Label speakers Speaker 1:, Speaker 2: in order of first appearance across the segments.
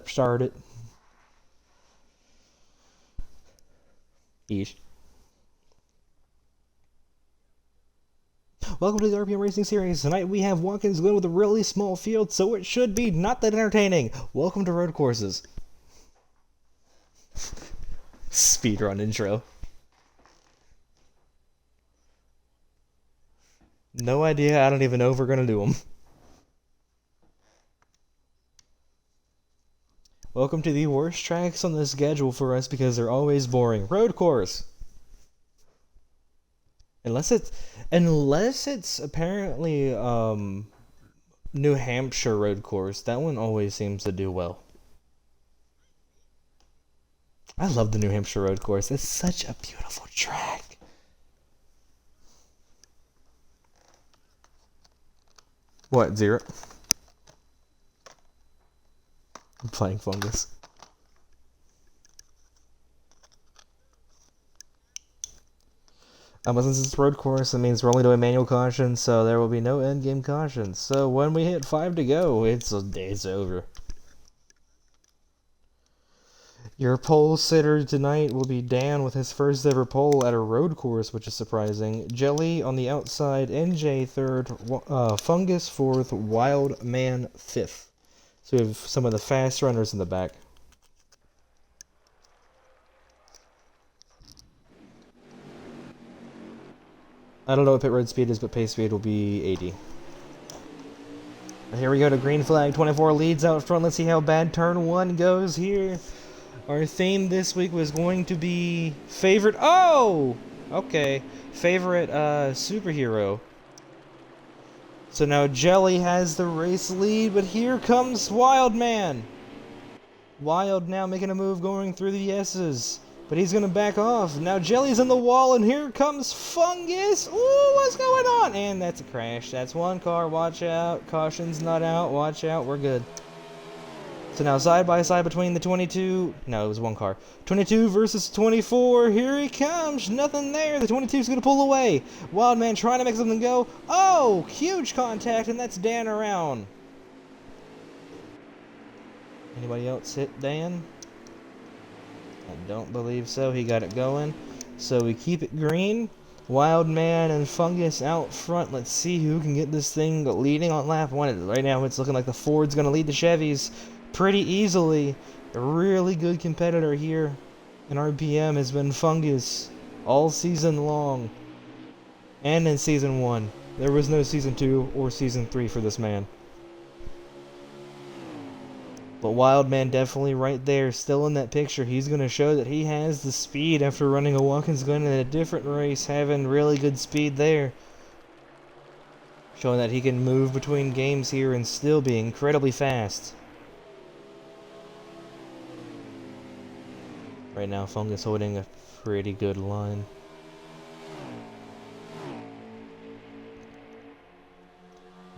Speaker 1: Start it. Eesh. Welcome to the RPM Racing Series. Tonight we have Watkins Glen with a really small field, so it should be not that entertaining. Welcome to Road Courses. Speedrun intro. No idea, I don't even know if we're gonna do them. Welcome to the worst tracks on the schedule for us because they're always boring. Road course. Unless it's apparently New Hampshire road course. That one always seems to do well. I love the New Hampshire road course. It's such a beautiful track. What, 0? I'm playing Fungus. Since it's road course, it means we're only doing manual caution, so there will be no end-game cautions. So when we hit 5 to go, it's over. Your pole sitter tonight will be Dan with his first ever pole at a road course, which is surprising. Jelly on the outside, NJ third, Fungus fourth, Wild Man fifth. So we have some of the fast runners in the back. I don't know what pit road speed is, but pace speed will be 80. Here we go to green flag. 24 leads out front. Let's see how bad turn 1 goes here. Our theme this week was going to be favorite... Oh! Okay. Favorite superhero. So now Jelly has the race lead, but here comes Wild Man. Wild now making a move going through the S's. But he's going to back off. Now Jelly's in the wall, and here comes Fungus. Ooh, what's going on? And that's a crash. That's one car. Watch out. Caution's not out. Watch out. We're good. So now side by side between the 22... No, it was one car. 22 versus 24. Here he comes. Nothing there. The 22's going to pull away. Wildman trying to make something go. Oh, huge contact, and that's Dan around. Anybody else hit Dan? I don't believe so. He got it going. So we keep it green. Wildman and Fungus out front. Let's see who can get this thing leading on lap 1. Right now it's looking like the Ford's going to lead the Chevys pretty easily. A really good competitor here in RPM has been Fungus all season long. And in season 1. There was no season 2 or season 3 for this man. But Wildman definitely right there, still in that picture. He's going to show that he has the speed after running a Watkins Glen in a different race, having really good speed there. Showing that he can move between games here and still be incredibly fast. Right now, Fungus holding a pretty good line.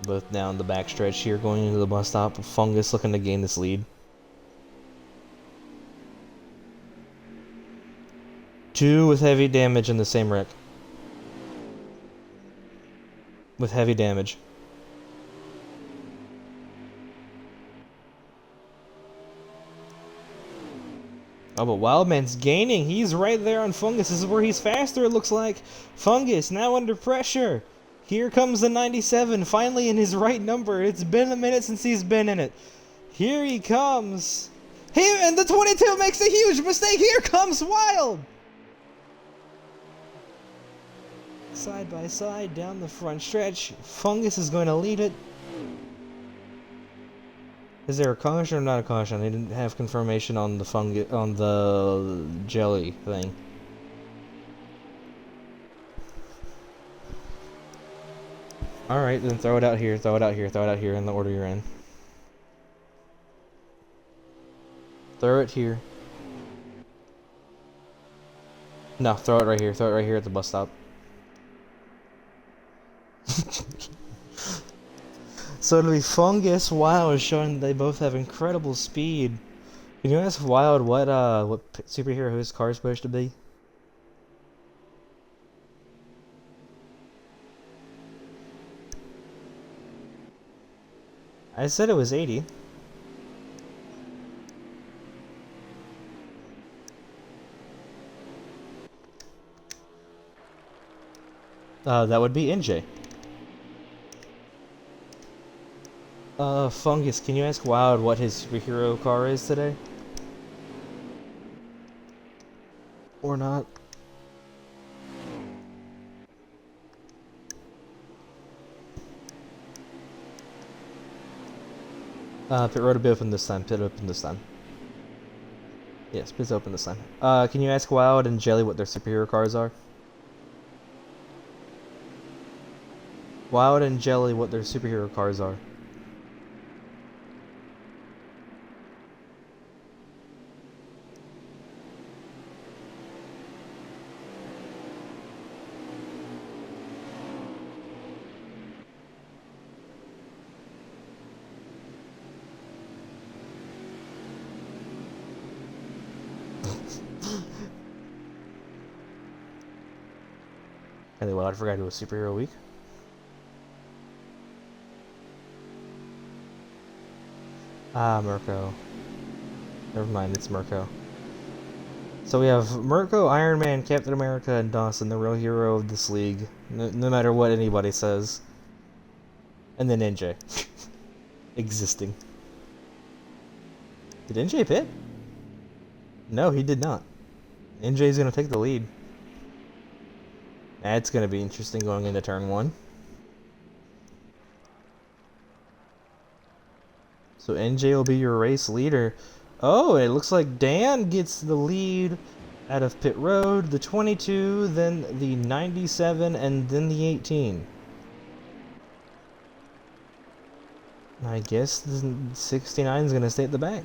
Speaker 1: Both down the backstretch here, going into the bus stop. Fungus looking to gain this lead. 2 with heavy damage in the same wreck. With heavy damage. Oh, but Wildman's gaining. He's right there on Fungus. This is where he's faster, it looks like. Fungus now under pressure. Here comes the 97, finally in his right number. It's been a minute since he's been in it. Here he comes. And the 22 makes a huge mistake. Here comes Wild. Side by side down the front stretch. Fungus is going to lead it. Is there a caution or not a caution? I didn't have confirmation on the Jelly thing. Alright, then throw it out here, throw it out here, throw it out here in the order you're in. Throw it here. No, throw it right here. Throw it right here at the bus stop. So it'll be Fungus, Wild, showing they both have incredible speed. Can you ask Wild what superhero his car is supposed to be? I said it was 80. That would be NJ. Fungus, can you ask Wild what his superhero car is today? Or not? Pit road will be open this time. Pit open this time. Yes, pit's open this time. Can you ask Wild and Jelly what their superhero cars are? Wild and Jelly what their superhero cars are. Anyway, I forgot it was superhero week. Ah, Mirko. Never mind, it's Mirko. So we have Mirko, Iron Man, Captain America, and Dawson, the real hero of this league. No matter what anybody says. And then NJ. Existing. Did NJ pit? No, he did not. NJ's gonna take the lead. That's gonna be interesting going into turn 1. So NJ will be your race leader. Oh, it looks like Dan gets the lead out of pit road, the 22, then the 97, and then the 18. I guess the 69 is gonna stay at the back.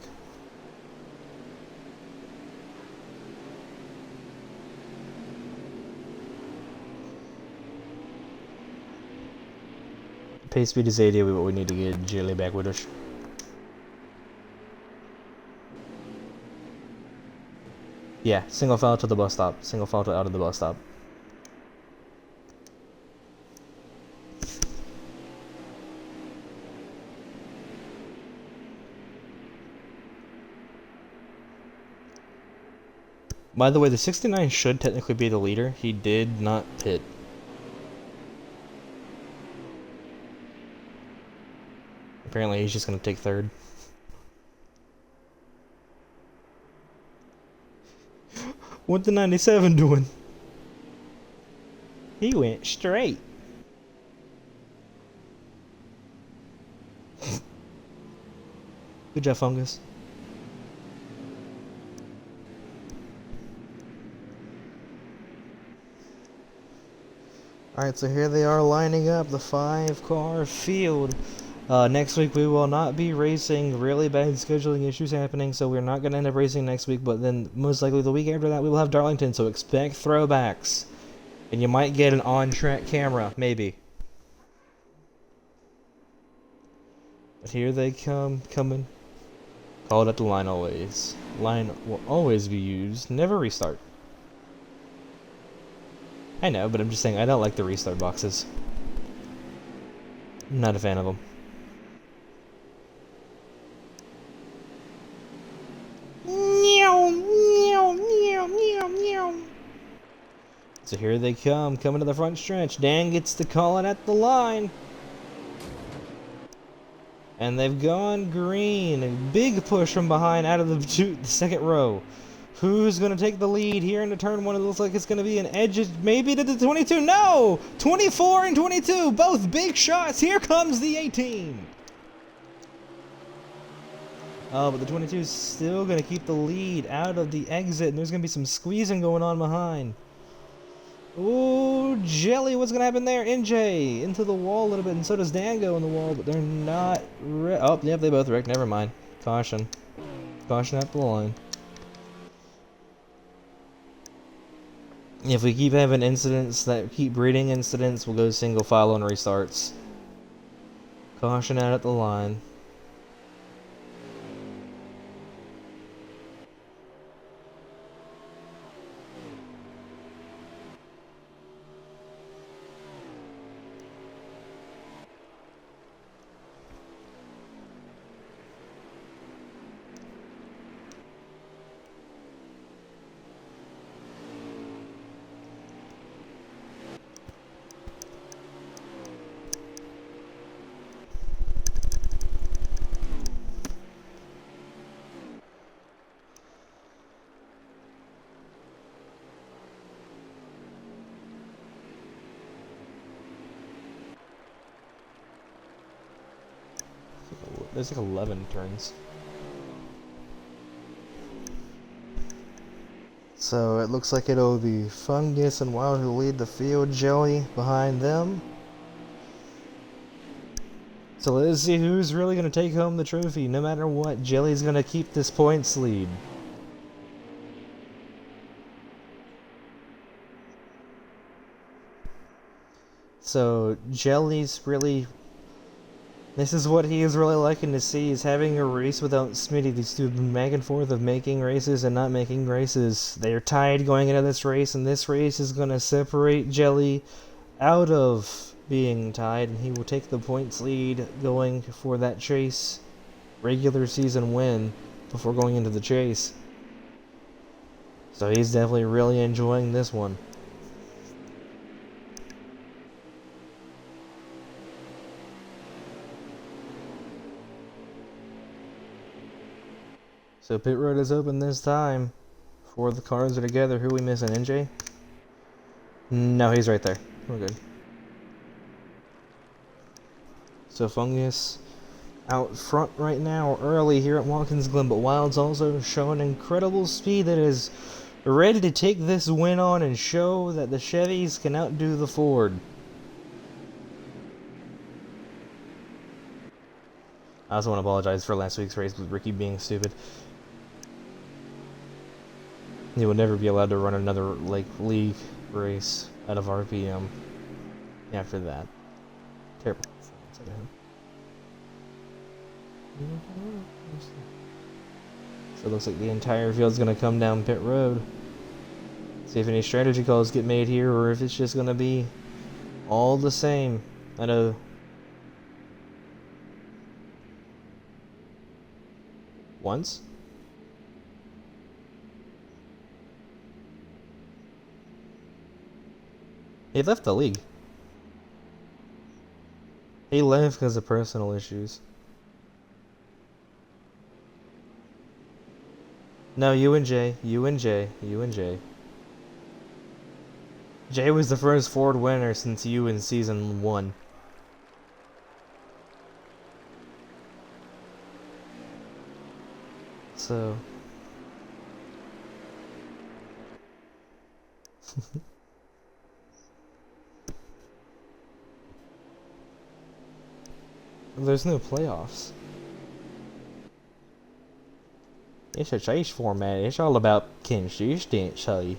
Speaker 1: Pace speed is 80, but we need to get Jelly back with us. Yeah, single file to the bus stop. Single file to out of the bus stop. By the way, the 69 should technically be the leader. He did not pit. Apparently he's just gonna take third. What the 97 doing? He went straight. Good job, Fungus. Alright, so here they are lining up, the 5-car field. Next week we will not be racing. Really bad scheduling issues happening, so we're not going to end up racing next week, but then most likely the week after that we will have Darlington, so expect throwbacks. And you might get an on-track camera, maybe. But here they come, coming. Called at the line always. Line will always be used, never restart. I know, but I'm just saying I don't like the restart boxes. I'm not a fan of them. So here they come, coming to the front stretch. Dan gets to call it at the line. And they've gone green. A big push from behind out of the second row. Who's going to take the lead here into turn 1? It looks like it's going to be an edge, maybe to the 22. No! 24 and 22, both big shots. Here comes the 18. Oh, but the 22 is still going to keep the lead out of the exit, and there's going to be some squeezing going on behind. Ooh, Jelly, what's going to happen there? NJ into the wall a little bit, and so does Dan go in the wall, but they're not... Oh, yep, they both wrecked. Never mind. Caution. Caution at the line. If we keep having incidents that keep breeding incidents, we'll go single file and restarts. Caution out at the line. There's like 11 turns. So it looks like it'll be Fungus and Wild who lead the field, Jelly behind them. So let's see who's really going to take home the trophy. No matter what, Jelly's going to keep this points lead. So Jelly's really... This is what he is really liking to see, is having a race without Smitty. These two have been back and forth of making races and not making races. They're tied going into this race, and this race is going to separate Jelly out of being tied, and he will take the points lead going for that chase regular season win before going into the chase. So he's definitely really enjoying this one. So pit road is open this time. Four of the cars are together. Who are we missing? NJ? No, he's right there. We're good. So Fungus out front right now, early here at Watkins Glen, but Wild's also showing incredible speed that is ready to take this win on and show that the Chevys can outdo the Ford. I also want to apologize for last week's race with Ricky being stupid. He would never be allowed to run another league race out of RPM after that. Terrible. So it looks like the entire field's going to come down pit road. See if any strategy calls get made here, or if it's just going to be all the same. I know. Once? He left the league. He left because of personal issues. No, you and Jay. Jay was the first Ford winner since you in season 1. So... There's no playoffs. It's a chase format. It's all about consistency.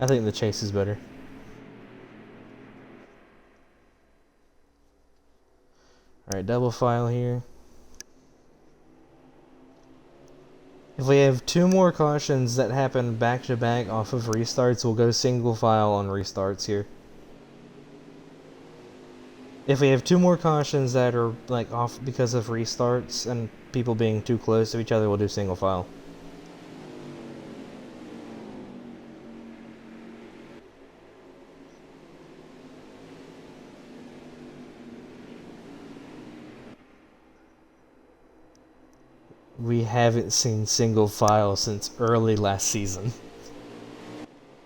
Speaker 1: I think the chase is better. Alright, double file here. If we have 2 more cautions that happen back to back off of restarts, we'll go single file on restarts here. If we have 2 more cautions that are off because of restarts and people being too close to each other, we'll do single file. We haven't seen single file since early last season.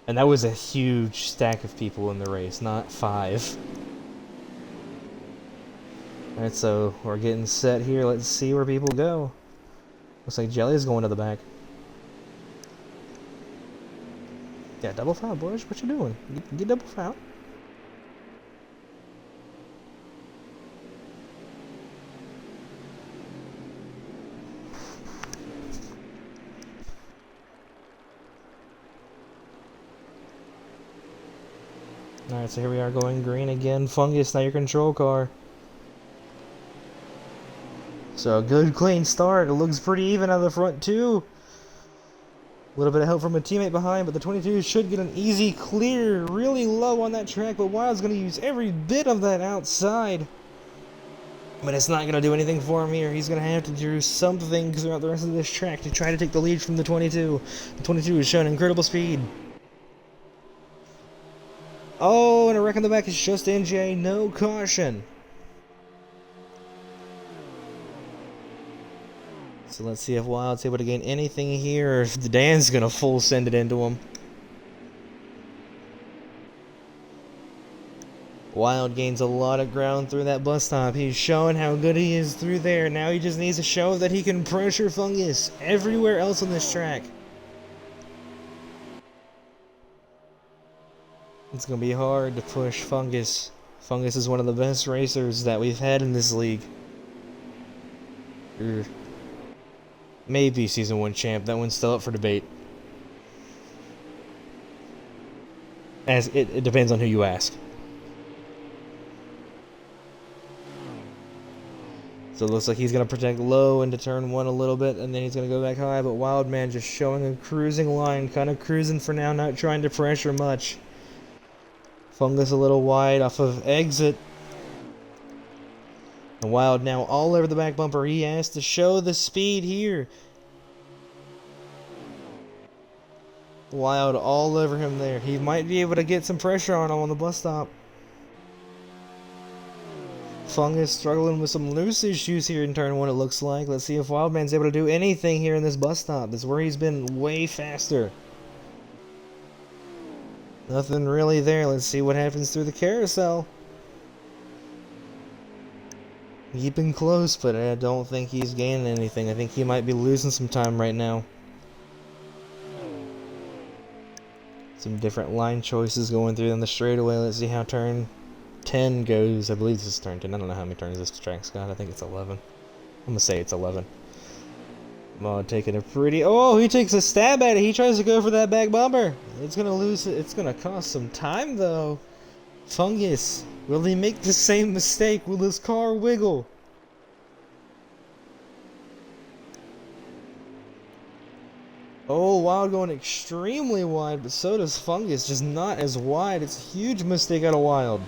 Speaker 1: And that was a huge stack of people in the race, not 5. Alright, so we're getting set here. Let's see where people go. Looks like Jelly's going to the back. Yeah, double foul, boys. What you doing? Get double foul. Alright, so here we are going green again. Fungus, now your control car. So a good clean start. It looks pretty even out of the front too. A little bit of help from a teammate behind, but the 22 should get an easy clear. Really low on that track, but Wild's going to use every bit of that outside. But it's not going to do anything for him here. He's going to have to do something throughout the rest of this track to try to take the lead from the 22. The 22 is showing incredible speed. Oh, and a wreck in the back is just NJ. No caution. So let's see if Wild's able to gain anything here, or if Dan's going to full send it into him. Wild gains a lot of ground through that bus stop. He's showing how good he is through there. Now he just needs to show that he can pressure Fungus everywhere else on this track. It's going to be hard to push Fungus. Fungus is one of the best racers that we've had in this league. Maybe Season 1 champ. That one's still up for debate. As it depends on who you ask. So it looks like he's going to protect low into turn 1 a little bit, and then he's going to go back high, but Wildman just showing a cruising line, kind of cruising for now, not trying to pressure much. Fungus a little wide off of exit. And Wild now all over the back bumper. He has to show the speed here. Wild all over him there. He might be able to get some pressure on him on the bus stop. Fungus struggling with some loose issues here in turn 1, it looks like. Let's see if Wildman's able to do anything here in this bus stop. This is where he's been way faster. Nothing really there. Let's see what happens through the carousel. Keeping close, but I don't think he's gaining anything. I think he might be losing some time right now. Some different line choices going through on the straightaway. Let's see how turn 10 goes. I believe this is turn 10. I don't know how many turns this track's got. I think it's 11. I'm gonna say it's 11. Mod taking a pretty... Oh, he takes a stab at it. He tries to go for that back bumper. It's gonna lose it. It's gonna cost some time though. Fungus, will he make the same mistake? Will his car wiggle? Oh, Wild going extremely wide, but so does Fungus, just not as wide. It's a huge mistake out of Wild.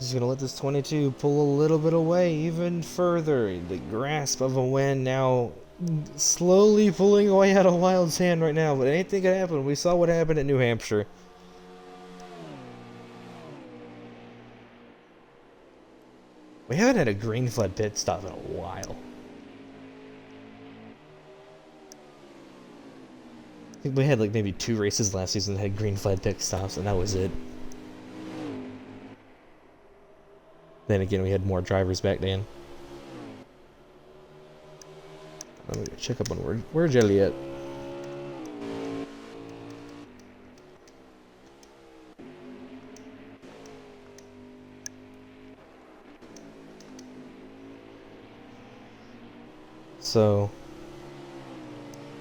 Speaker 1: He's gonna let this 22 pull a little bit away even further. The grasp of a win now slowly pulling away out of Wild's hand right now, but anything could happen. We saw what happened at New Hampshire. We haven't had a green flag pit stop in a while. I think we had like maybe 2 races last season that had green flag pit stops, and that was it. Then again, we had more drivers back then. I'm gonna check up on where's Jelly at? So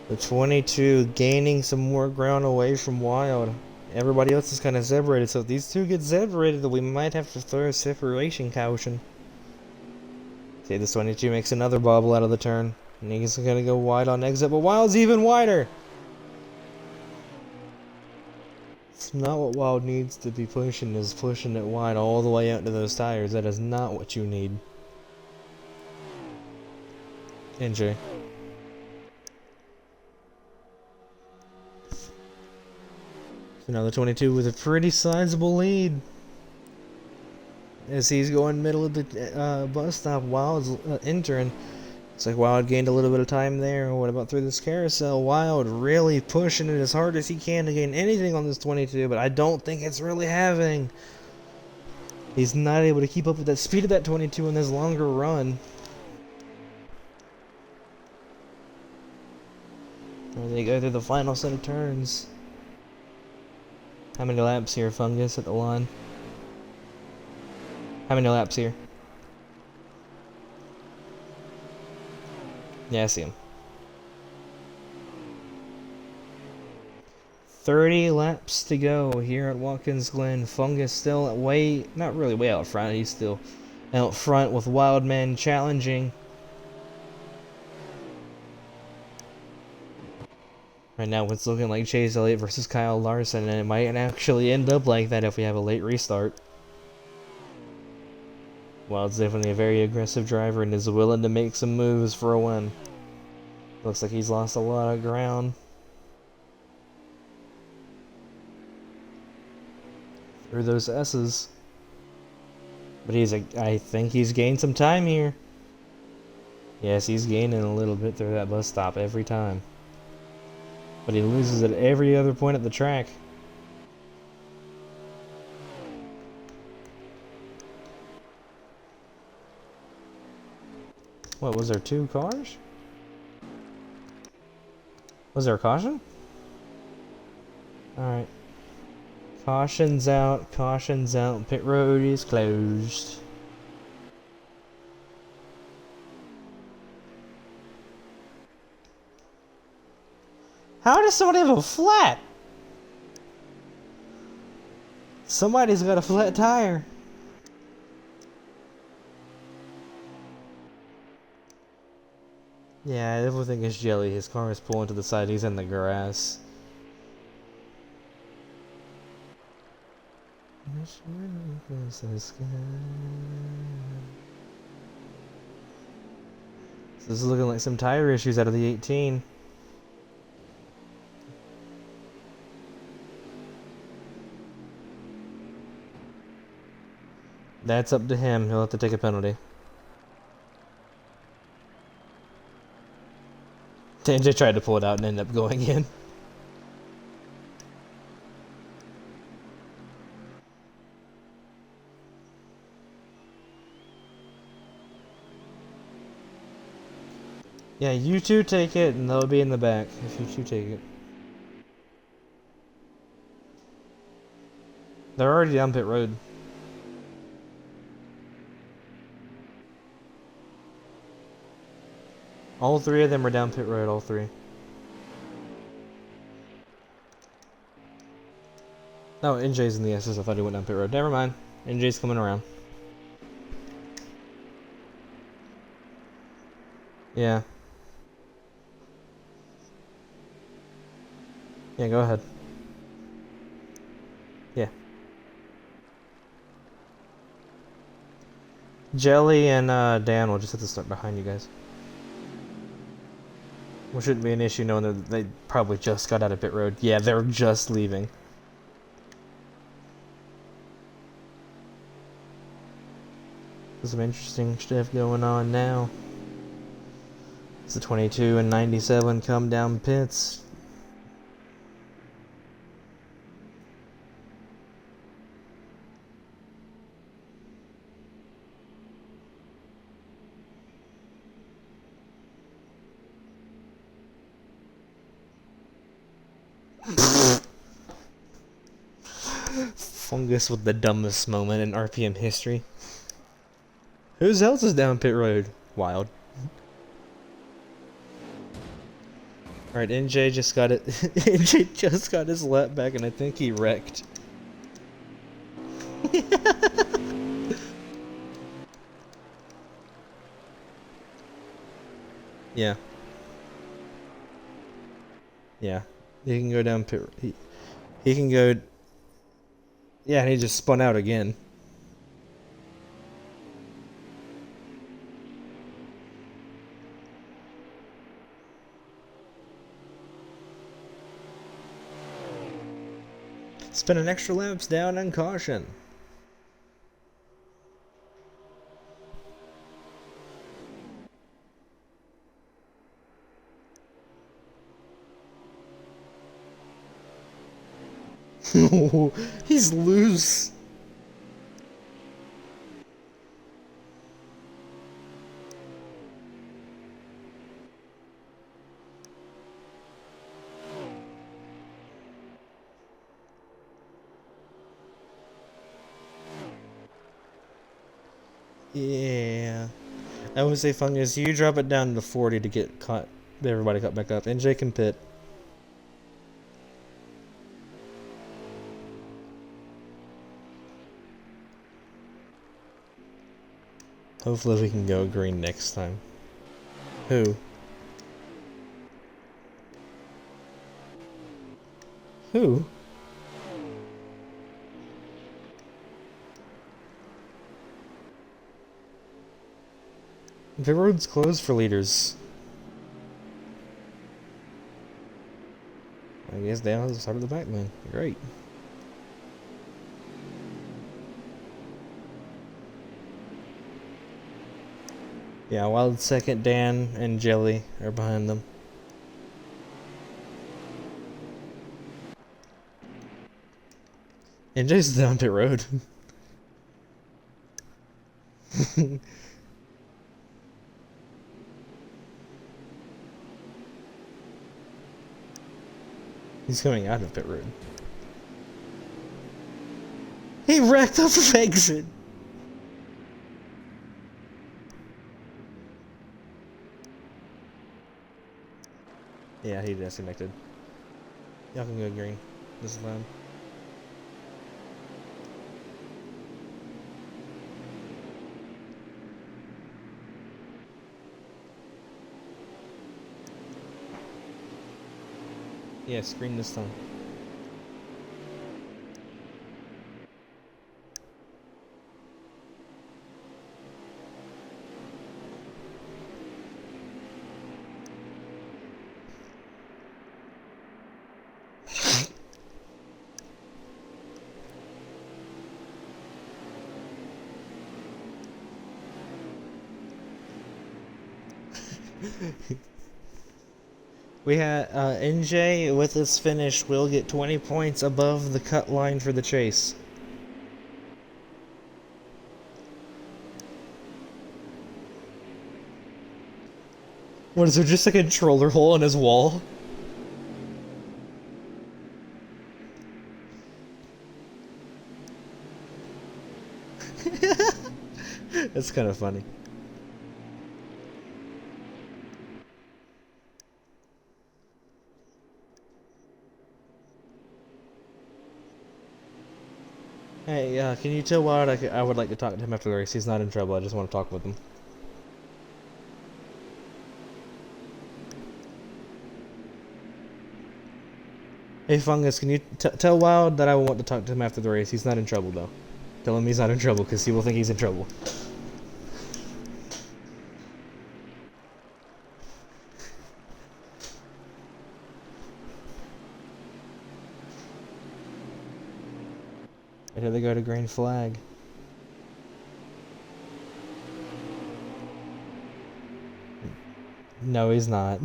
Speaker 1: the 22 gaining some more ground away from Wild. Everybody else is kind of separated, so if these two get separated, we might have to throw a separation caution. See, this 22 makes another bobble out of the turn. And he's gonna go wide on exit, but Wild's even wider! It's not what Wild needs to be pushing, is pushing it wide all the way out to those tires. That is not what you need. NJ. Now the 22 with a pretty sizable lead. As he's going middle of the bus stop, Wild's entering. It's like Wild gained a little bit of time there. What about through this carousel? Wild really pushing it as hard as he can to gain anything on this 22, but I don't think it's really happening. He's not able to keep up with that speed of that 22 in this longer run. And they go through the final set of turns. How many laps here, Fungus, at the line? How many laps here? Yeah, I see him. 30 laps to go here at Watkins Glen. Fungus still not really way out front. He's still out front with Wildman challenging. Right now it's looking like Chase Elliott versus Kyle Larson, and it might actually end up like that if we have a late restart. Wild's definitely a very aggressive driver and is willing to make some moves for a win. Looks like he's lost a lot of ground. Through those S's. But I think he's gained some time here. Yes, he's gaining a little bit through that bus stop every time. But he loses at every other point at the track. What, was there 2 cars? Was there a caution? Alright. Caution's out, pit road is closed. How does somebody have a flat? Somebody's got a flat tire. Yeah, everything is jelly. His car is pulling to the side. He's in the grass. This is looking like some tire issues out of the 18. That's up to him. He'll have to take a penalty. TJ tried to pull it out and ended up going in. Yeah, you two take it and they'll be in the back if you two take it. They're already down pit road. All 3 of them are down pit road, all 3. No, NJ's in the SS. I thought he went down pit road. Never mind. NJ's coming around. Yeah. Yeah, go ahead. Yeah. Jelly and Dan will just have to start behind you guys. Which shouldn't be an issue knowing that they probably just got out of pit road. Yeah, they're just leaving. There's some interesting stuff going on now. It's the 22 and 97 come down pits. Fungus with the dumbest moment in RPM history. Whose else is down pit road? Wild. Alright, NJ just got it. NJ just got his lap back and I think he wrecked. Yeah. Yeah. He can go down pit. He can go. Yeah, and he just spun out again. Spinning extra laps down on caution. He's loose. Yeah. I would say, Fungus, you drop it down to 40 to get caught. Everybody caught back up. NJ can pit. Hopefully we can go green next time. Who? Who? The road's closed for leaders. I guess down to the start of the back then. Great. Yeah, Wild second, Dan and Jelly are behind them. And Jason's down pit road. He's coming out of pit road. He wrecked off of exit. Yeah, he disconnected. Y'all can go green. This is loud. Yeah, screen this time. We had NJ with this finish will get 20 points above the cut line for the chase. What is there, just a controller hole in his wall? That's kind of funny. Hey, can you tell Wild I would like to talk to him after the race? He's not in trouble. I just want to talk with him. Hey, Fungus, can you tell Wild that I want to talk to him after the race? He's not in trouble, though. Tell him he's not in trouble, because he will think he's in trouble. Here they go to green flag. No, he's not.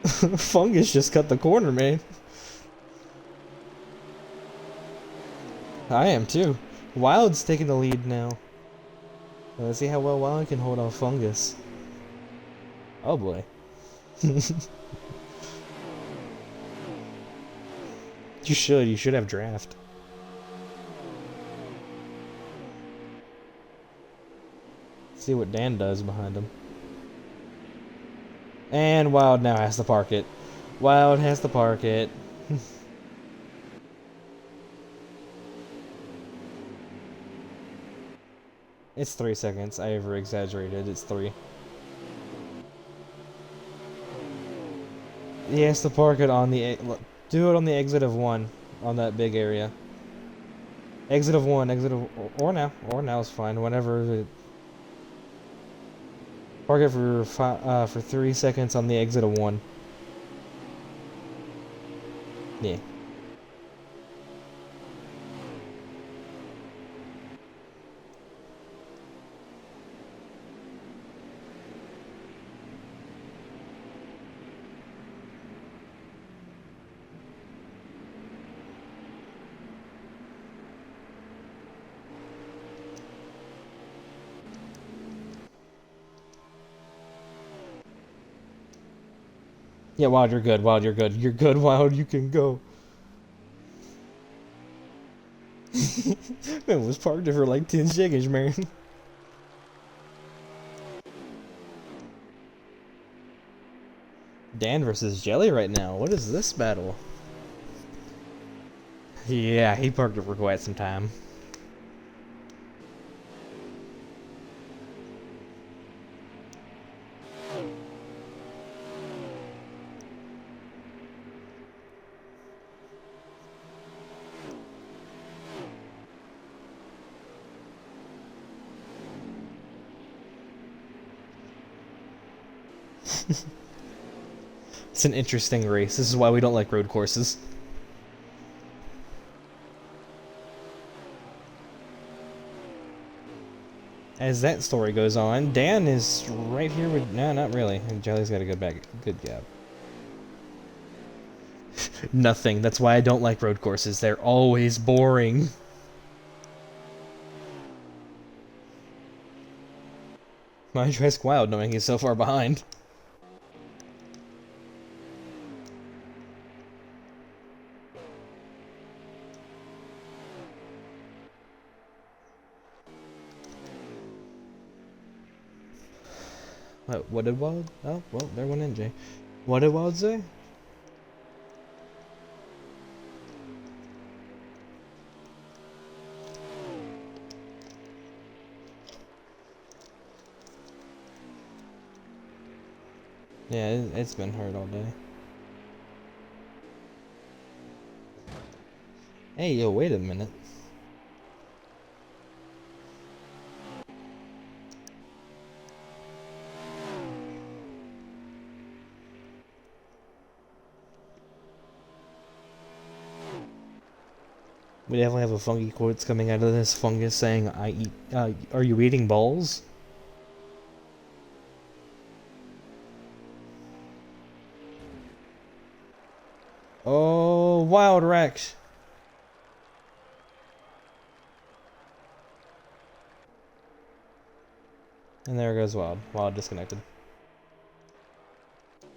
Speaker 1: Fungus just cut the corner, man. I am too. Wild's taking the lead now. Let's see how well Wild can hold off Fungus. Oh boy. You should have draft. See what Dan does behind him. And Wild now has to park it. Wild has to park it. It's 3 seconds. I over exaggerated. It's 3. He has to park it on the... Do it on the exit of 1. On that big area. Exit of 1. Exit of... Or now. Or now is fine. Whenever... Park it for 3 seconds on the exit of 1. Yeah. Yeah, Wild, you're good. Wild, you're good. You're good, Wild. You can go. Man was parked there for like 10 seconds, man. Dan versus Jelly right now. What is this battle? Yeah, he parked it for quite some time. It's an interesting race. This is why we don't like road courses. As that story goes on, Dan is right here with... No, not really. Jelly's got a good gap. Nothing. That's why I don't like road courses. They're always boring. Mind you, ask Wild knowing he's so far behind. What did Wild? Oh, well, there went NJ. What did Wild say? Yeah, it's been hurt all day. Hey, yo, wait a minute. We definitely have a funky quotes coming out of this fungus saying, "I eat. Are you eating balls?" Oh, Wild Rex. And there goes Wild. Wild disconnected.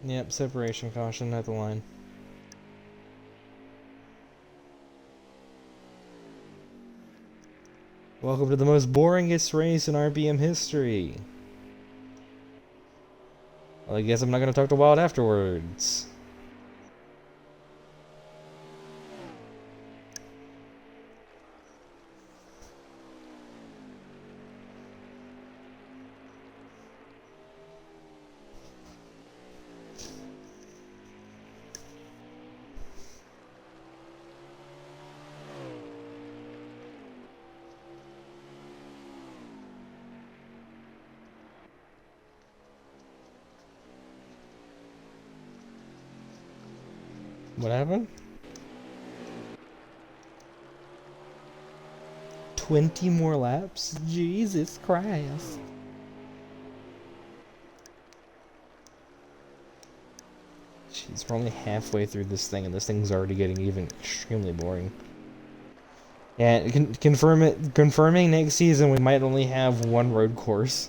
Speaker 1: Yep, separation caution at the line. Welcome to the most boringest race in RPM history. Well, I guess I'm not gonna talk to Wild afterwards. What happened? 20 more laps? Jesus Christ. Jeez, we're only halfway through this thing and this thing's already getting even extremely boring. Yeah, confirming next season we might only have one road course.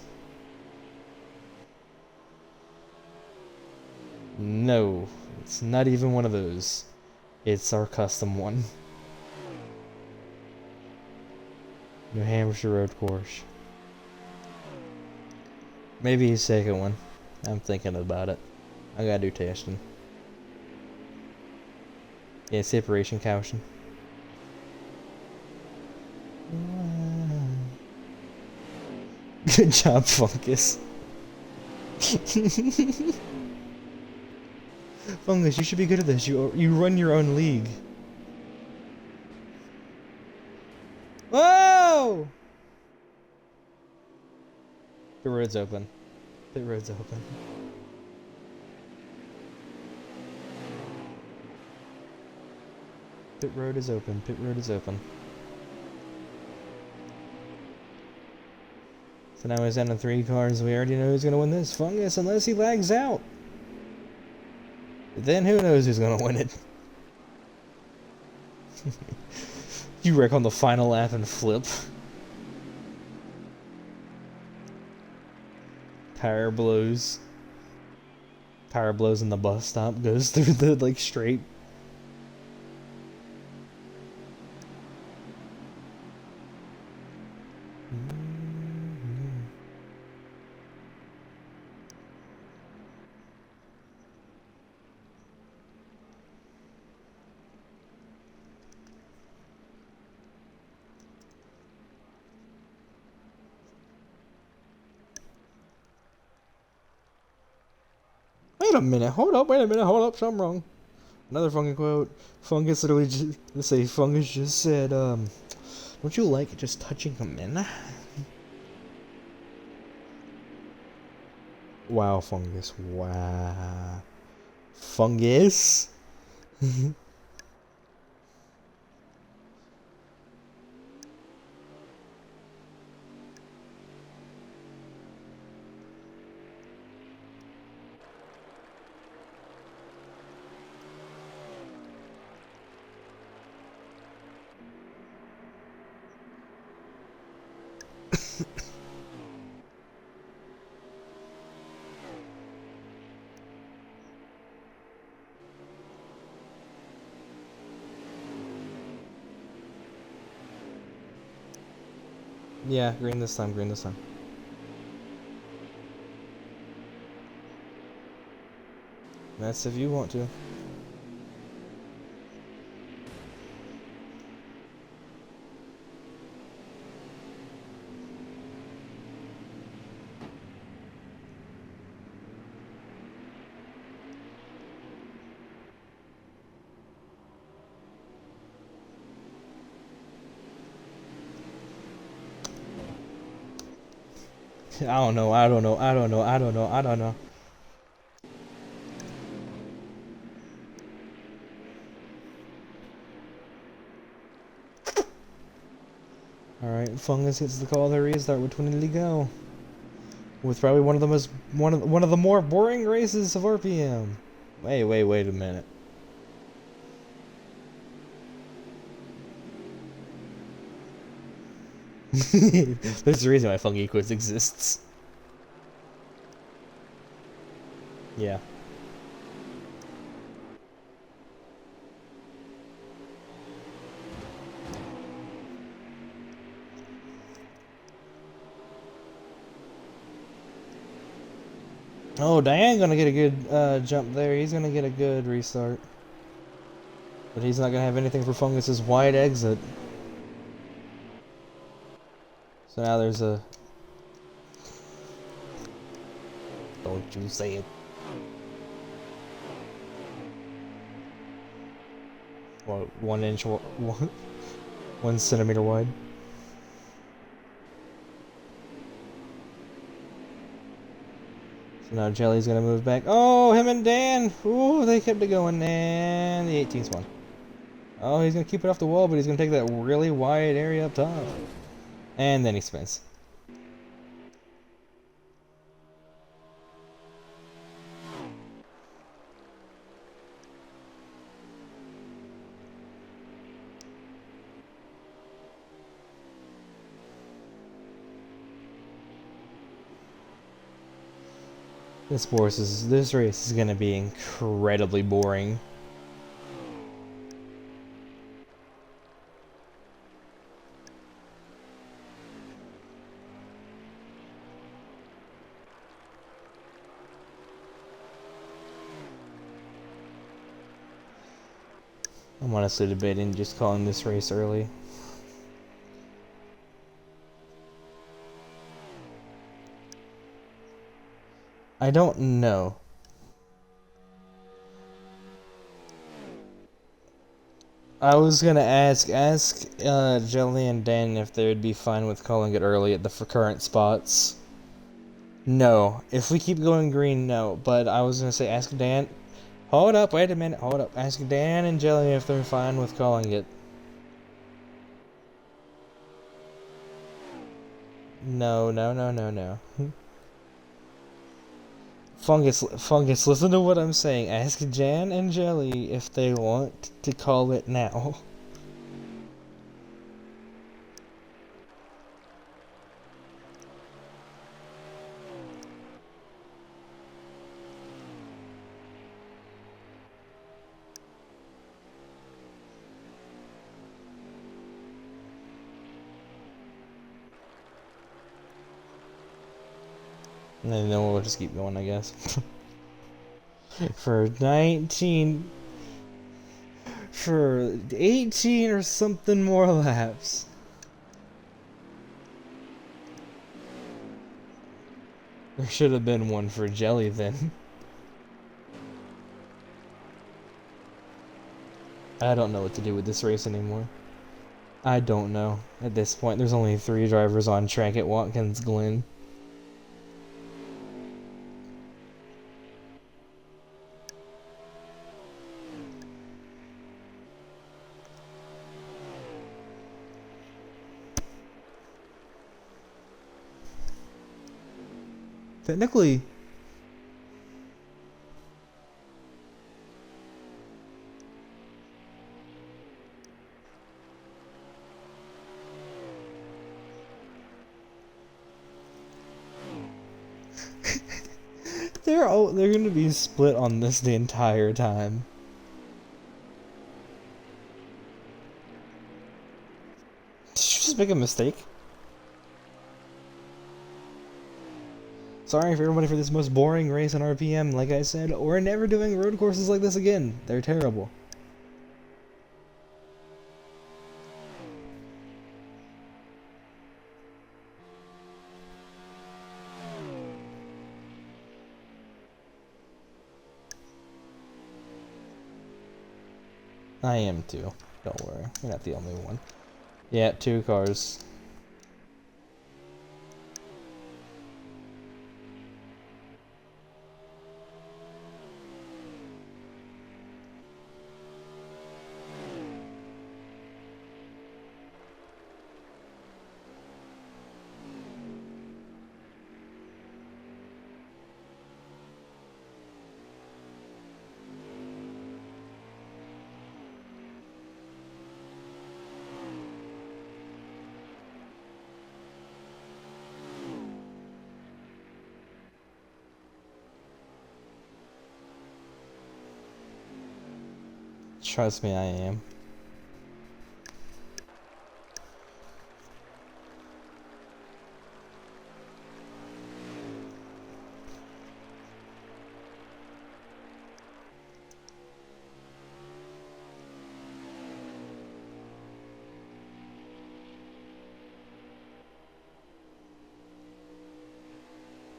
Speaker 1: No, it's not even one of those. It's our custom one. New Hampshire road course. Maybe a second one. I'm thinking about it. I gotta do testing. Yeah, separation caution. Good job, Fungus. Fungus, you should be good at this. You run your own league. Whoa! The road's open. The road's open. Pit road is open. Pit road is open. So now he's down to 3 cars. We already know who's going to win this. Fungus, unless he lags out. Then who knows who's going to win it. You wreck on the final lap and flip. Tire blows. Tire blows in the bus stop. Goes through the, like, straight. Wait a minute, hold up, wait a minute, hold up, something wrong. Another funky quote. Fungus literally just, let's say Fungus just said, don't you like just touching him in? Wow, Fungus, wow. Fungus? Yeah, green this time, green this time. That's if you want to. I don't know, I don't know, I don't know, I don't know, I don't know. Alright, Fungus hits the call to restart with 20 to go. With probably one of the more boring races of RPM. Wait a minute. There's a reason why Funky Quiz exists. Yeah. Oh, Diane gonna get a good jump there. He's gonna get a good restart. But he's not gonna have anything for Fungus's wide exit. So now there's a... Don't you say it. What, 1 inch, 1 centimeter wide. So now Jelly's gonna move back. Oh, him and Dan! Ooh, they kept it going, and the 18th one. Oh, he's gonna keep it off the wall, but he's gonna take that really wide area up top. And then he spins. This race is gonna be incredibly boring. I'm honestly debating just calling this race early. I don't know. I was gonna ask Jelly and Dan if they would be fine with calling it early at the current spots. No. If we keep going green, no. But I was gonna say ask Dan. Hold up, wait a minute, hold up. Ask Dan and Jelly if they're fine with calling it. No. Fungus, listen to what I'm saying. Ask Jan and Jelly if they want to call it now. And then we'll just keep going, I guess. For 19... For 18 or something more laps. There should have been one for Jelly then. I don't know what to do with this race anymore. I don't know. At this point, there's only 3 drivers on track at Watkins Glen. Technically, they're gonna be split on this the entire time. Did you just make a mistake? Sorry for everybody for this most boring race on RPM. Like I said, we're never doing road courses like this again. They're terrible. I am too. Don't worry. You're not the only one. Yeah, 2 cars. Trust me, I am.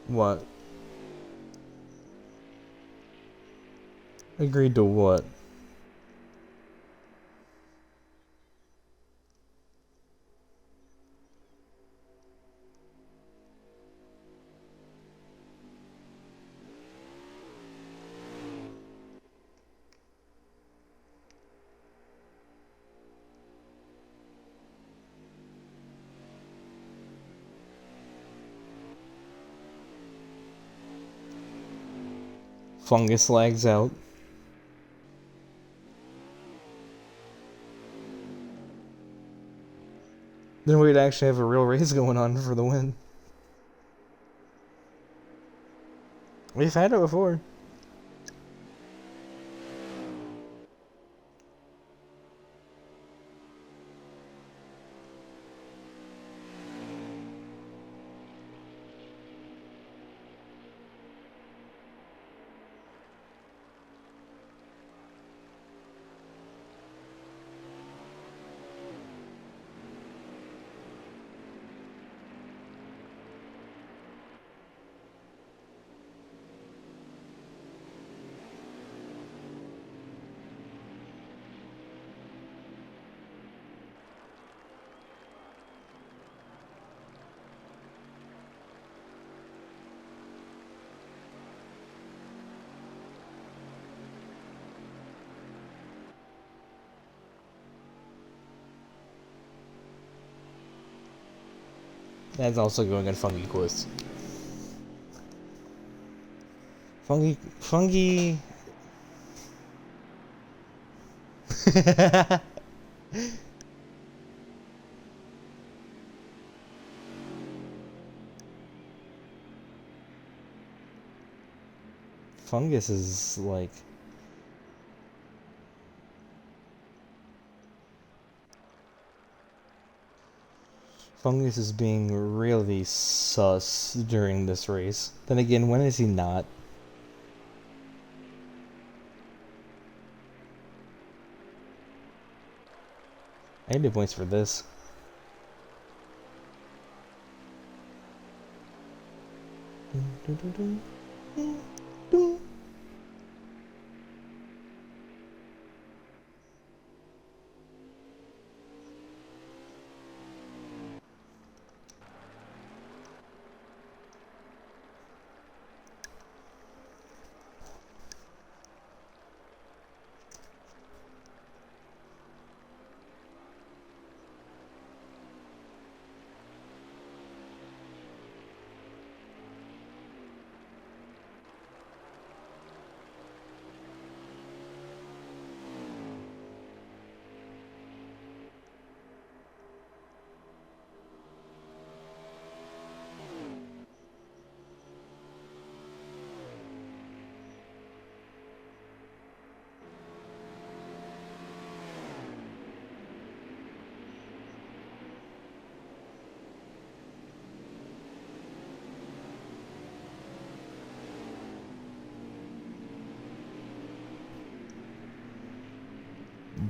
Speaker 1: What? Agreed to what? Fungus lags out. Then we'd actually have a real race going on for the win. We've had it before. That's also going on Fungi Quiz. Fungi... Fungus is like... Fungus is being really sus during this race. Then again, when is he not? I need points for this.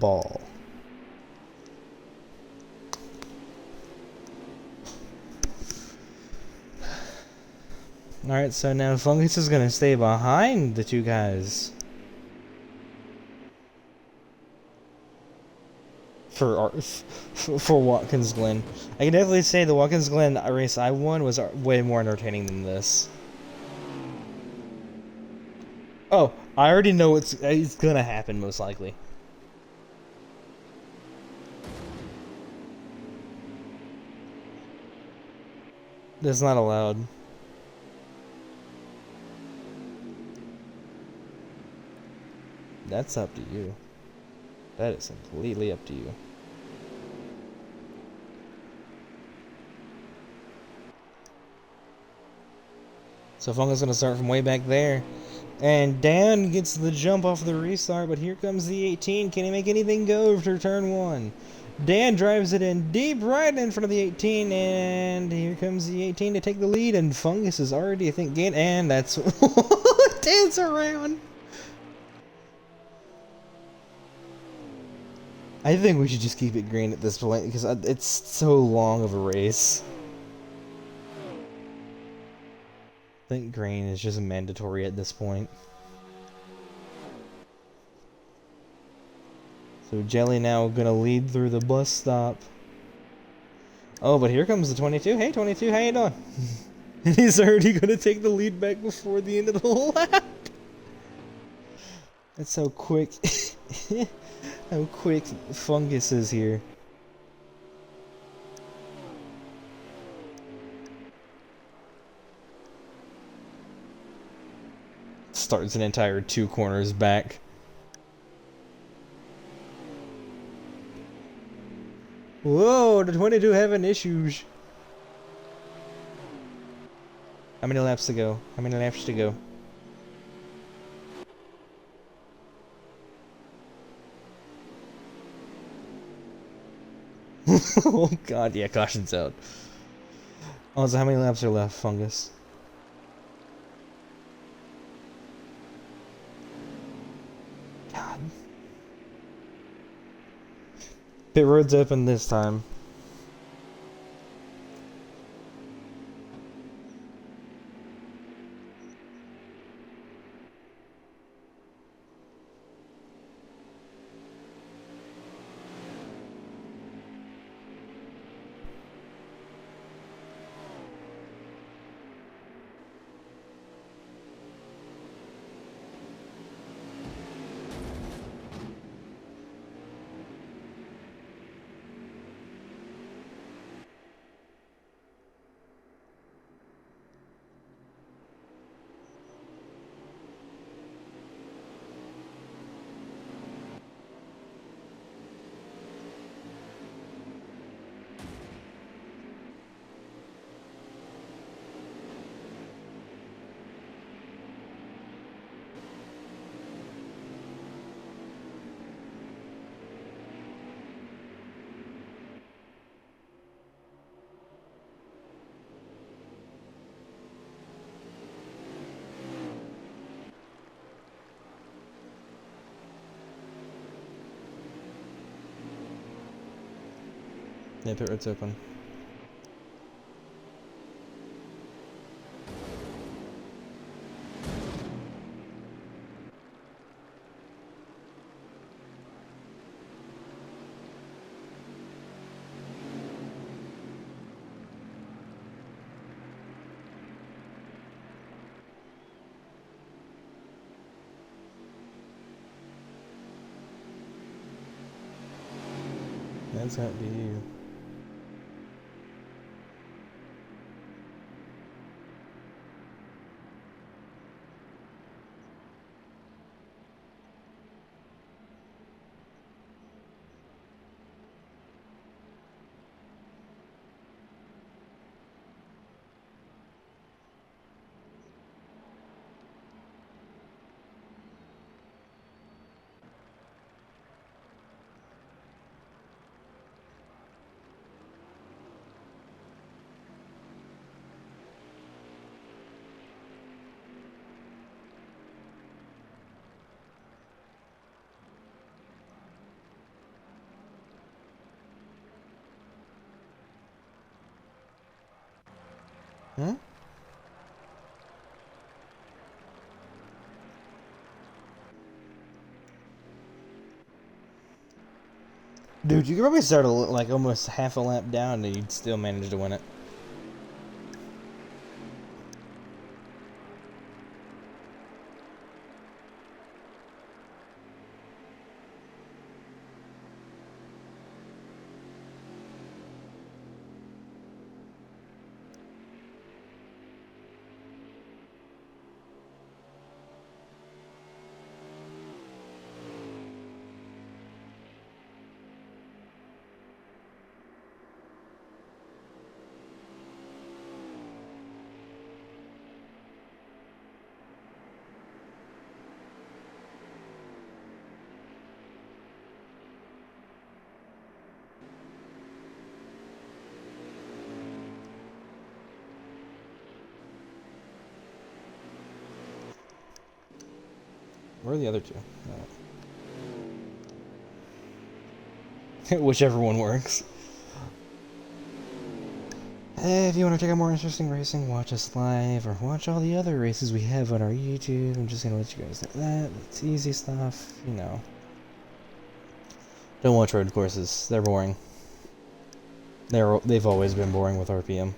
Speaker 1: ball. Alright, so now Fungus is gonna stay behind the two guys. For Watkins Glen. I can definitely say the Watkins Glen race I won was way more entertaining than this. Oh, I already know it's gonna happen, most likely. That's not allowed. That's up to you. That is completely up to you. So Fungus is gonna start from way back there. And Dan gets the jump off the restart, but here comes the 18. Can he make anything go for turn 1? Dan drives it in deep right in front of the 18, and here comes the 18 to take the lead, and Fungus is already, I think, gained, and that's... dance around! I think we should just keep it green at this point, because it's so long of a race. I think green is just mandatory at this point. So Jelly now gonna lead through the bus stop. Oh, but here comes the 22. Hey, 22, how you doing? And he's already gonna take the lead back before the end of the lap. That's how quick, how quick Fungus is here. Starts an entire 2 corners back. Whoa, the 22 having issues. How many laps to go? How many laps to go? Oh god, yeah, caution's out. Oh, so how many laps are left, Fungus? God. Pit road's open this time. Yeah, pit road's open. That's got to be you. Hmm? Dude, you could probably start like almost half a lap down and you'd still manage to win it. Where are the other two? Whichever one works. If you want to check out more interesting racing, watch us live or watch all the other races we have on our YouTube. I'm just gonna let you guys know that. It's easy stuff, you know. Don't watch road courses. They're boring. They've always been boring with RPM.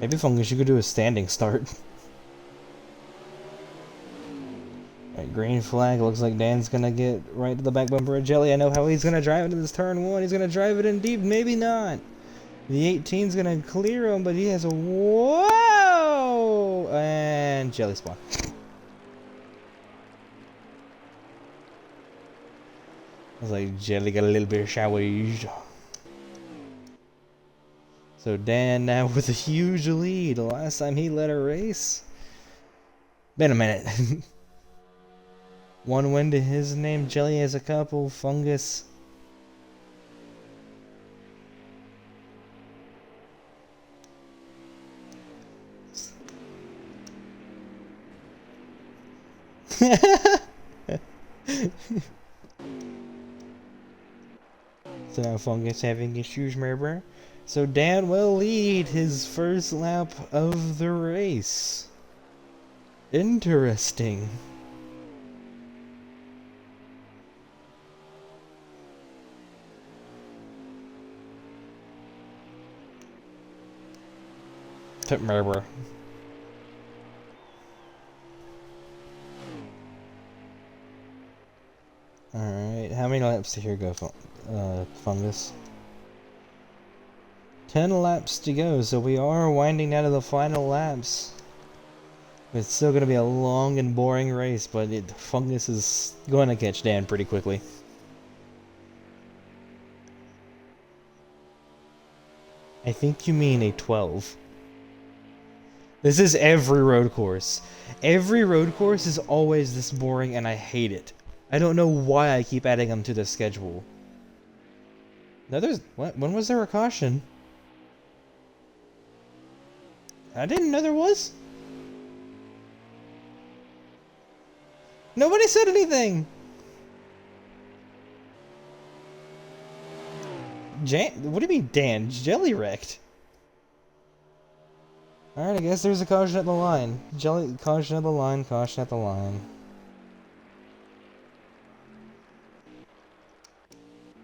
Speaker 1: Maybe Fungus, you could do a standing start. Alright, green flag. Looks like Dan's gonna get right to the back bumper of Jelly. I know how he's gonna drive into this turn one. He's gonna drive it in deep. Maybe not. The 18's gonna clear him, but he has a whoa! And Jelly spawn. I was like, Jelly got a little bit of showers. So Dan now with a huge lead. The last time he led a race. Been a minute. One win to his name. Jelly has a couple. Fungus. So now Fungus having issues, remember? So Dan will lead his first lap of the race. Interesting. Tip Merber. Alright, how many laps to here go, Fungus? 10 laps to go, so we are winding down to the final laps. It's still going to be a long and boring race, but Fungus is going to catch Dan pretty quickly. I think you mean a 12. This is every road course. Every road course is always this boring, and I hate it. I don't know why I keep adding them to the schedule. No, when was there a caution? I didn't know there was. Nobody said anything. What do you mean, Dan? Jelly wrecked. Alright, I guess there's a caution at the line. Caution at the line, caution at the line.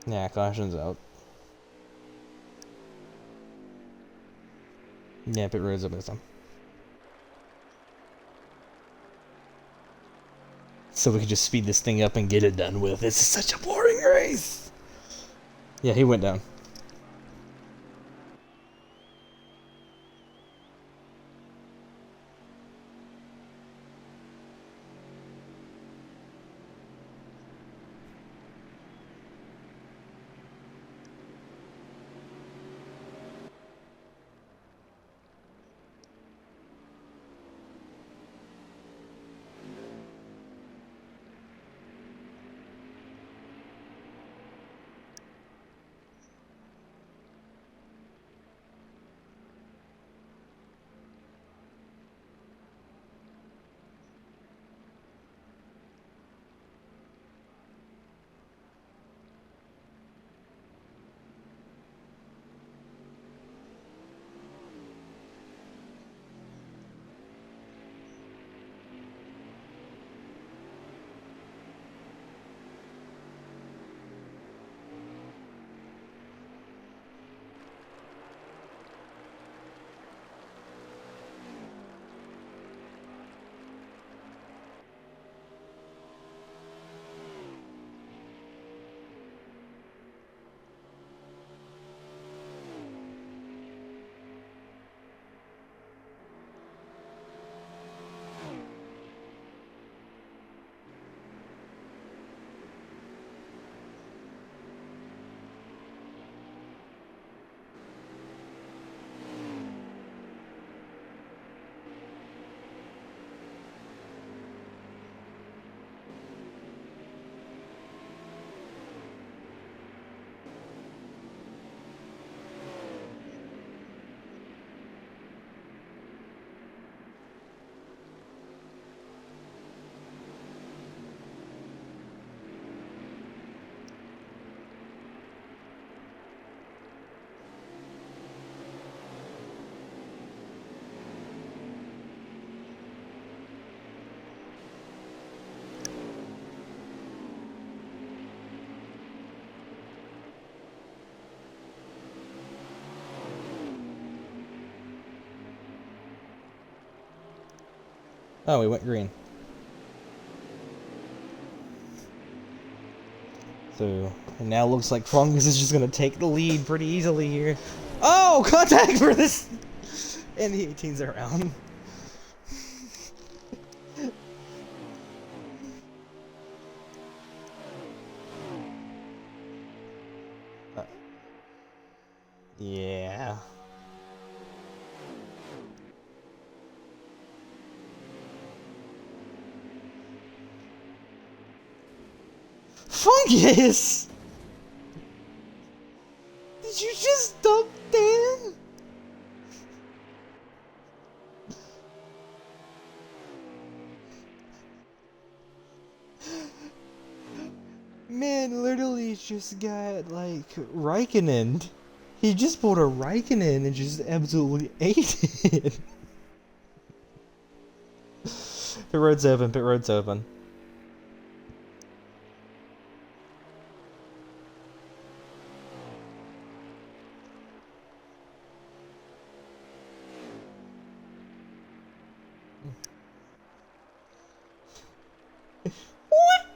Speaker 1: Yeah, caution's out. Yeah, pit road's up this time. So we can just speed this thing up and get it done with. This is such a boring race! Yeah, he went down. Oh, he went green. So, and now looks like Fungus is just gonna take the lead pretty easily here. Oh, contact for this! And the 18's around. Yeah. Fungus! Did you just dump Dan? Man literally just got, like, Raikkonen. He just pulled a Raikkonen and just absolutely ate it. Pit road's open, pit road's open. What?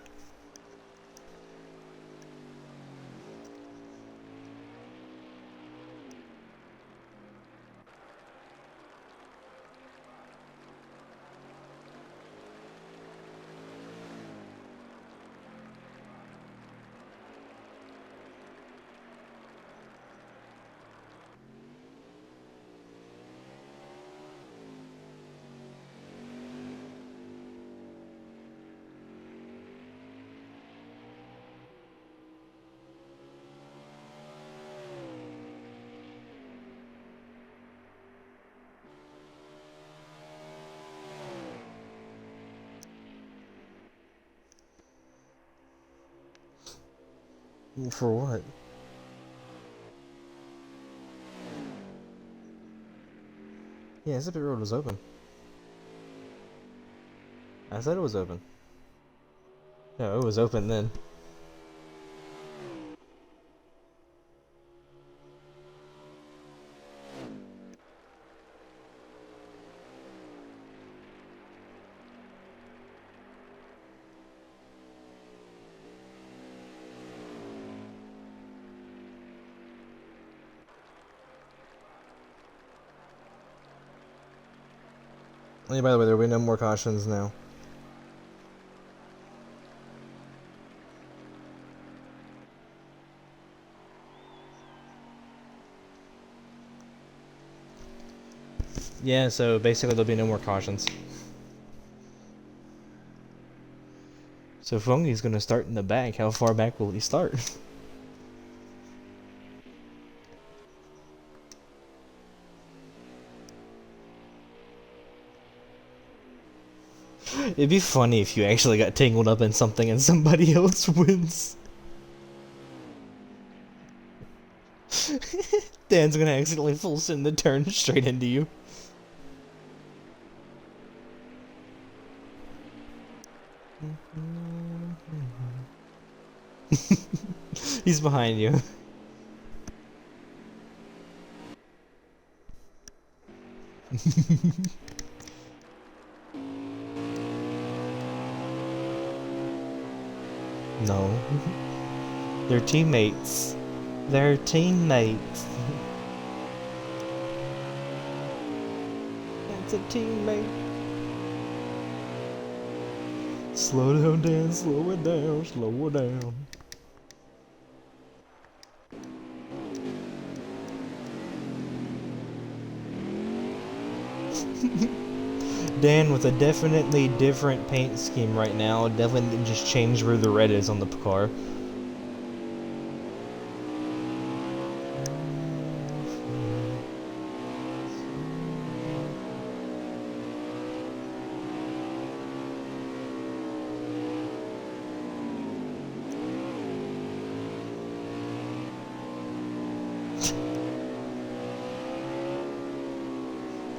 Speaker 1: For what? Yeah, I said pit road was open. I said it was open. No, it was open then. Hey, by the way, there will be no more cautions now. Yeah, so basically there'll be no more cautions. So Fungy's gonna start in the back. How far back will he start? It'd be funny if you actually got tangled up in something and somebody else wins. Dan's gonna accidentally full send the turn straight into you. He's behind you. No. They're teammates. They're teammates. It's a teammate. Slow down, Dan. Slow it down. Slow it down. Dan with a definitely different paint scheme right now. Definitely just changed where the red is on the car.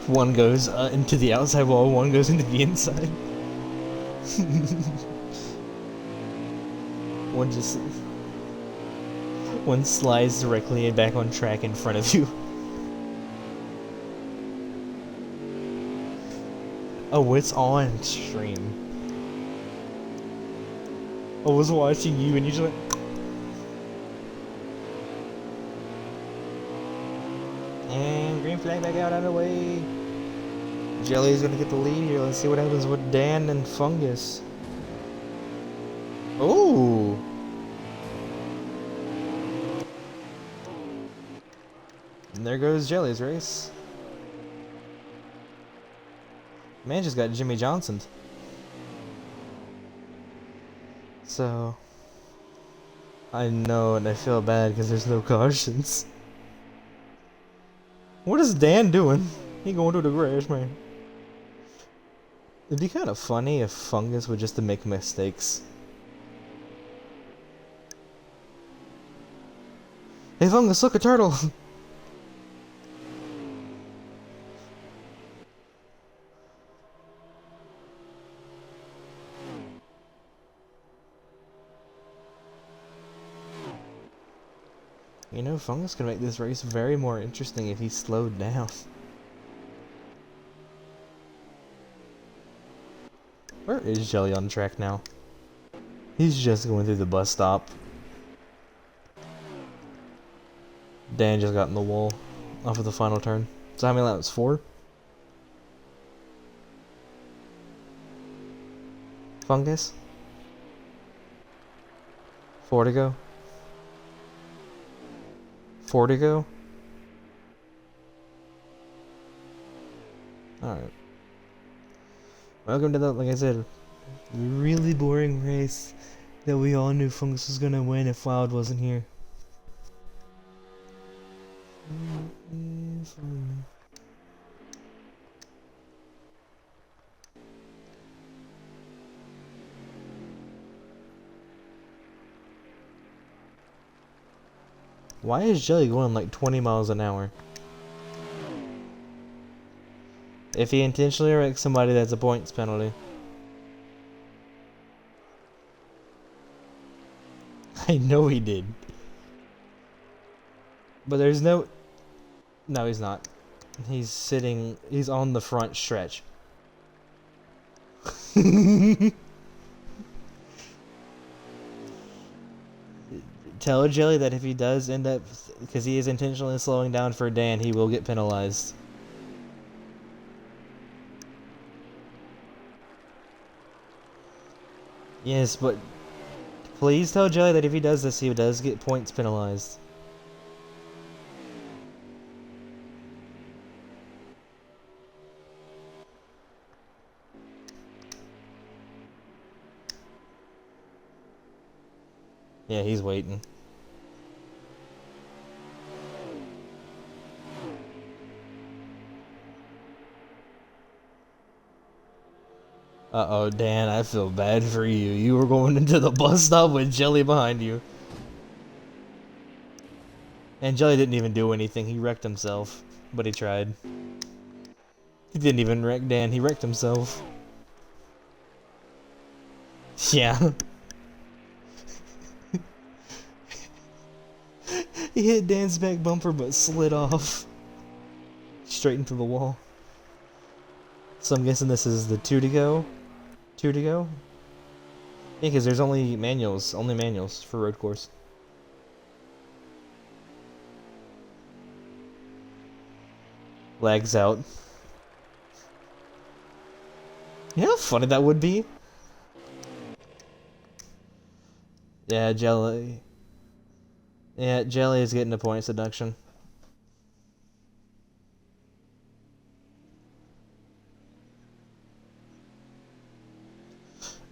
Speaker 1: One goes into the outside wall, one goes into the inside. One slides directly and back on track in front of you. Oh, it's on stream. I was watching you and you just went... And green flag back out of the way. Jelly's gonna get the lead here. Let's see what happens with Dan and Fungus. Ooh. And there goes Jelly's race. Man just got Jimmy Johnson. So I know, and I feel bad because there's no cautions. What is Dan doing? He going to the garage, man. It'd be kind of funny if Fungus were just to make mistakes. Hey Fungus, look, a turtle! You know, Fungus could make this race very more interesting if he slowed down. Where is Jelly on track now? He's just going through the bus stop. Dan just got in the wall off of the final turn. So how many laps? 4? Fungus? 4 to go? 4 to go? Alright. Welcome to the, like I said, really boring race that we all knew Fungus was gonna win if Wild wasn't here. Why is Jelly going like 20 miles an hour? If he intentionally wrecks somebody, that's a points penalty. I know he did. But there's no... No, he's not. He's sitting... He's on the front stretch. Tell Jelly that if he does end up... Because he is intentionally slowing down for Dan, he will get penalized. Yes, but... Please tell Jelly that if he does this, he does get points penalized. Yeah, he's waiting. Uh-oh, Dan, I feel bad for you. You were going into the bus stop with Jelly behind you. And Jelly didn't even do anything. He wrecked himself. But he tried. He didn't even wreck Dan. He wrecked himself. Yeah. He hit Dan's back bumper but slid off. Straight into the wall. So I'm guessing this is the 2 to go? 2 to go? Yeah, because there's only manuals for road course. Lags out. You know how funny that would be? Yeah, Jelly. Yeah, Jelly is getting a points deduction.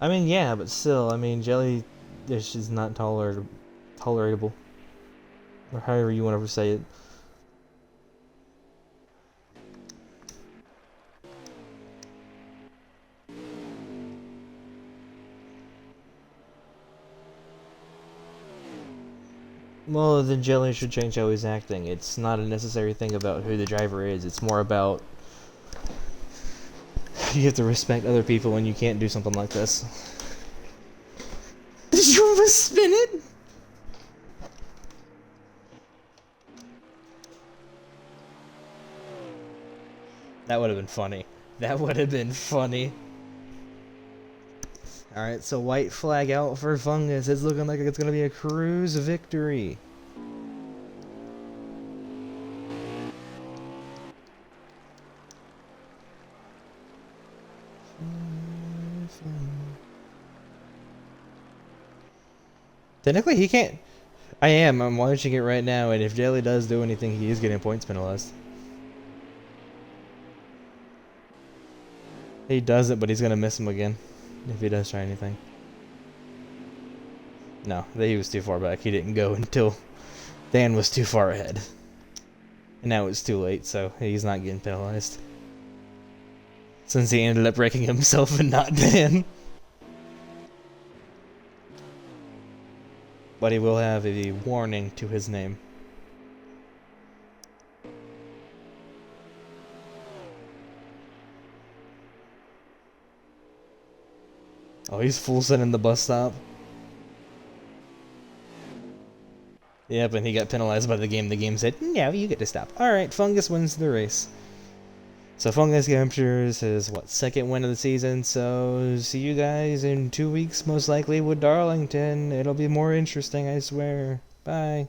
Speaker 1: I mean, yeah, but still, I mean, Jelly is just not tolerable. Or however you want to say it. Well, then Jelly should change how he's acting. It's not a necessary thing about who the driver is. It's more about you have to respect other people when you can't do something like this. Did you almost spin it? That would have been funny. That would have been funny. Alright, so white flag out for Fungus. It's looking like it's going to be a cruise victory. Technically, he can't. I'm watching it right now, and if Jelly does do anything, he is getting points penalized. He does it, but he's gonna miss him again if he does try anything. No, he was too far back. He didn't go until Dan was too far ahead. And now it's too late, so he's not getting penalized. Since he ended up wrecking himself and not Dan. But he will have a warning to his name. Oh, he's full sending the bus stop. Yep, and he got penalized by the game. The game said, no, you get to stop. Alright, Fungus wins the race. So Fungus captures his, second win of the season. So see you guys in 2 weeks, most likely, with Darlington. It'll be more interesting, I swear. Bye.